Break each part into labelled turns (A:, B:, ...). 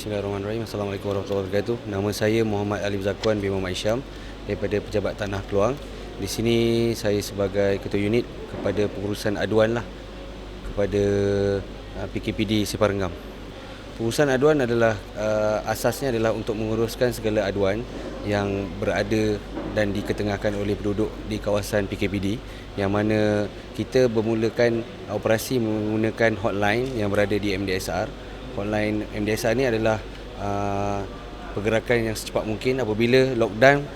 A: Bismillahirrahmanirrahim. Assalamualaikum warahmatullahi wabarakatuh. Nama saya Muhammad Alif Zakuan bin Muhammad Isyam daripada Pejabat Tanah Keluang. Di sini saya sebagai Ketua Unit kepada pengurusan aduan kepada PKPD Separenggam. Pengurusan aduan adalah asasnya adalah untuk menguruskan segala aduan yang berada dan diketengahkan oleh penduduk di kawasan PKPD, yang mana kita bermulakan operasi menggunakan hotline yang berada di MDSR. Hotline MDSR ni adalah pergerakan yang secepat mungkin apabila lockdown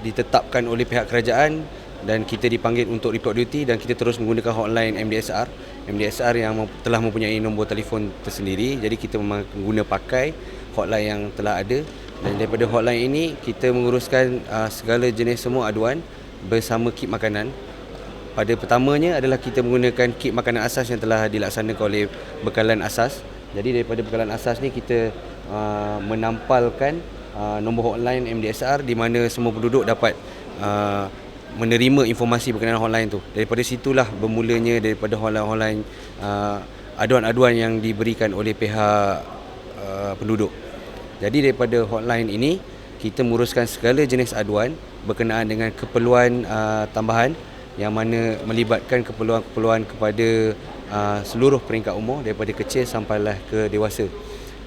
A: ditetapkan oleh pihak kerajaan dan kita dipanggil untuk report duty, dan kita terus menggunakan hotline MDSR yang telah mempunyai nombor telefon tersendiri. Jadi kita guna pakai hotline yang telah ada, dan daripada hotline ini kita menguruskan segala jenis semua aduan bersama kit makanan. Pada pertamanya adalah kita menggunakan kit makanan asas yang telah dilaksanakan oleh bekalan asas. Jadi daripada bekalan asas ni kita menampalkan nombor hotline MDSR di mana semua penduduk dapat menerima informasi berkenaan hotline tu. Daripada situlah bermulanya daripada hotline aduan-aduan yang diberikan oleh pihak penduduk. Jadi daripada hotline ini kita menguruskan segala jenis aduan berkenaan dengan keperluan tambahan yang mana melibatkan keperluan-keperluan kepada seluruh peringkat umur daripada kecil sampailah ke dewasa.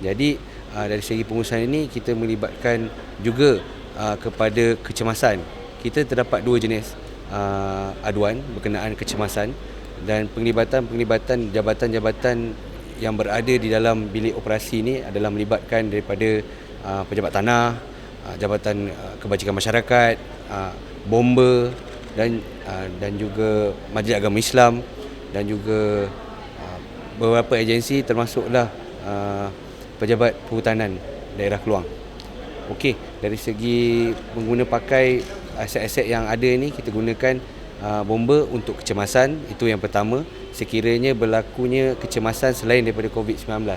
A: Jadi dari segi pengurusan ini kita melibatkan juga kepada kecemasan. Kita terdapat dua jenis aduan berkenaan kecemasan, dan penglibatan jabatan-jabatan yang berada di dalam bilik operasi ini adalah melibatkan daripada pejabat tanah, jabatan kebajikan masyarakat, bomba, dan juga Majlis Agama Islam, dan juga beberapa agensi termasuklah pejabat perhutanan daerah Keluang. Okey, dari segi pengguna pakai aset-aset yang ada ni, kita gunakan bomba untuk kecemasan. Itu yang pertama, sekiranya berlakunya kecemasan selain daripada COVID-19.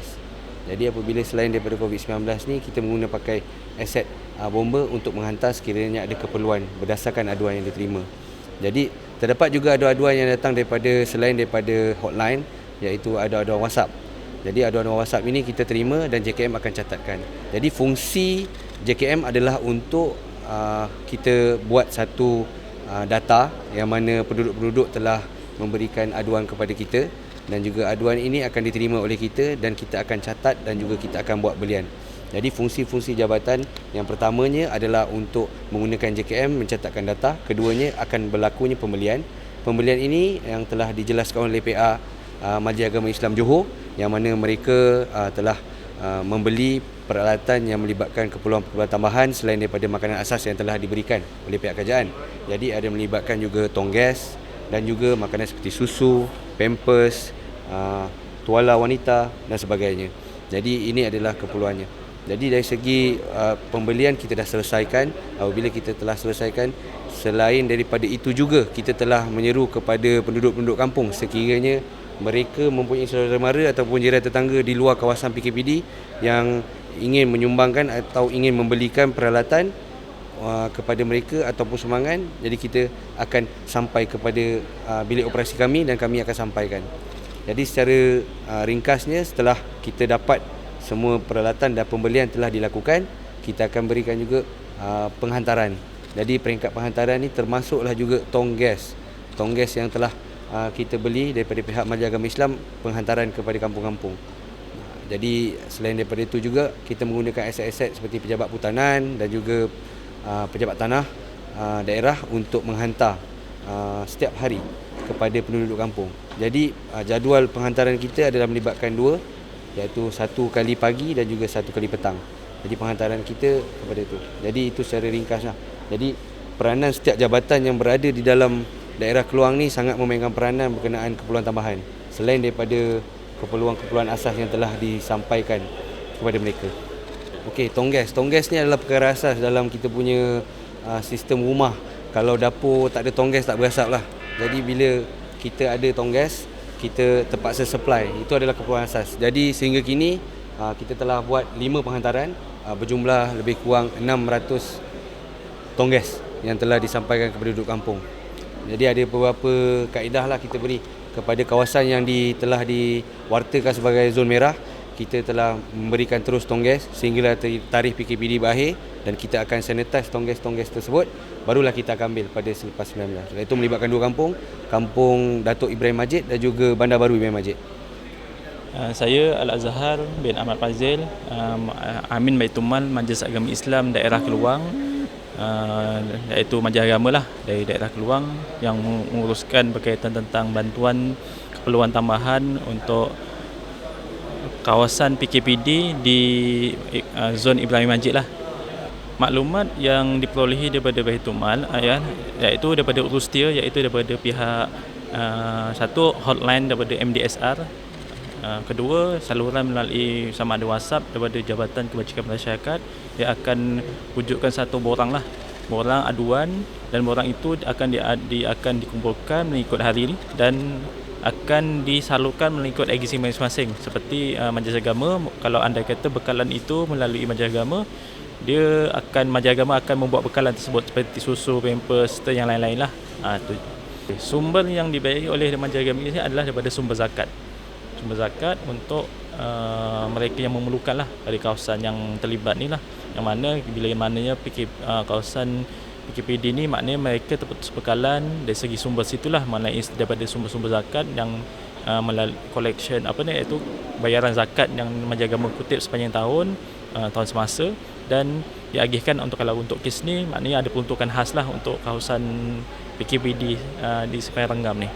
A: Jadi apabila selain daripada COVID-19 ni, kita menggunakan pakai aset bomba untuk menghantar sekiranya ada keperluan berdasarkan aduan yang diterima. Jadi terdapat juga aduan-aduan yang datang selain daripada hotline, iaitu aduan-aduan WhatsApp. Jadi aduan-aduan WhatsApp ini kita terima dan JKM akan catatkan. Jadi fungsi JKM adalah untuk kita buat satu data yang mana penduduk-penduduk telah memberikan aduan kepada kita, dan juga aduan ini akan diterima oleh kita dan kita akan catat dan juga kita akan buat belian. Jadi fungsi-fungsi jabatan yang pertamanya adalah untuk menggunakan JKM mencatatkan data, keduanya akan berlakunya pembelian. Pembelian ini yang telah dijelaskan oleh PA Majlis Agama Islam Johor, yang mana mereka telah membeli peralatan yang melibatkan keperluan-keperluan tambahan selain daripada makanan asas yang telah diberikan oleh pihak kerajaan. Jadi ada melibatkan juga tong gas dan juga makanan seperti susu, pampers, tuala wanita dan sebagainya. Jadi ini adalah keperluannya. Jadi dari segi pembelian kita dah selesaikan. Apabila kita telah selesaikan, selain daripada itu juga kita telah menyeru kepada penduduk-penduduk kampung sekiranya mereka mempunyai saudara mara ataupun jiran tetangga di luar kawasan PKPD yang ingin menyumbangkan atau ingin membelikan peralatan kepada mereka ataupun sumbangan, jadi kita akan sampai kepada bilik operasi kami dan kami akan sampaikan. Jadi secara ringkasnya, setelah kita dapat semua peralatan dan pembelian telah dilakukan, kita akan berikan juga penghantaran. Jadi peringkat penghantaran ni termasuklah juga tong gas yang telah kita beli daripada pihak Majlis Agama Islam, penghantaran kepada kampung-kampung. Jadi selain daripada itu juga kita menggunakan aset-aset seperti pejabat perhutanan dan juga pejabat tanah daerah untuk menghantar setiap hari kepada penduduk kampung. Jadi jadual penghantaran kita adalah melibatkan dua, iaitu satu kali pagi dan juga satu kali petang. Jadi penghantaran kita kepada itu. Jadi itu secara ringkaslah. Jadi peranan setiap jabatan yang berada di dalam daerah Keluang ni sangat memainkan peranan berkenaan keperluan tambahan selain daripada keperluan-keperluan asas yang telah disampaikan kepada mereka. Okey, tong gas ni adalah perkara asas dalam kita punya sistem rumah. Kalau dapur tak ada tong gas tak berasap lah. Jadi bila kita ada tong gas, kita terpaksa supply. Itu adalah keperluan asas. Jadi sehingga kini kita telah buat 5 penghantaran berjumlah lebih kurang 600 tong gas yang telah disampaikan kepada penduduk kampung. Jadi ada beberapa kaedah lah kita beri kepada kawasan yang telah diwartakan sebagai zon merah. kita telah memberikan terus tongges sehinggalah tarikh PKPD berakhir dan kita akan sanitize tongges-tongges tersebut, barulah kita akan ambil pada selepas 19. Itu melibatkan dua kampung, Kampung Datuk Ibrahim Majid dan juga Bandar Baru Ibrahim Majid.
B: Saya Al-Azhar bin Ahmad Fazil, Amin Baitumal Majlis Agama Islam Daerah Keluang, iaitu majlis agama lah dari daerah Keluang yang menguruskan berkaitan tentang bantuan keperluan tambahan untuk kawasan PKPD di zon Ibrahim Majid lah. Maklumat yang diperolehi daripada Baitul Mal iaitu daripada Urustia, iaitu daripada pihak satu hotline daripada MDSR, kedua saluran melalui sama ada WhatsApp daripada Jabatan Kebajikan Masyarakat. Dia akan wujudkan satu borang aduan, dan borang itu akan dikumpulkan mengikut hari ini dan akan disalurkan mengikut agensi masing-masing. Seperti majlis agama, kalau anda kata bekalan itu melalui majlis agama, majlis agama akan membuat bekalan tersebut seperti susu, pampers serta yang lain-lain lah. Sumber yang dibayari oleh majlis agama ini adalah daripada sumber zakat untuk mereka yang memerlukan lah dari kawasan yang terlibat ni lah, yang mana bila mananya kawasan PKPD ni maknanya mereka terputus bekalan dari segi sumber situlah, maknanya daripada sumber-sumber zakat yang melalui collection iaitu bayaran zakat yang majlis agama kutip sepanjang tahun semasa, dan diagihkan kalau untuk kes ni maknanya ada peruntukan khas lah untuk kawasan PKPD di Sepadan Renggam ni.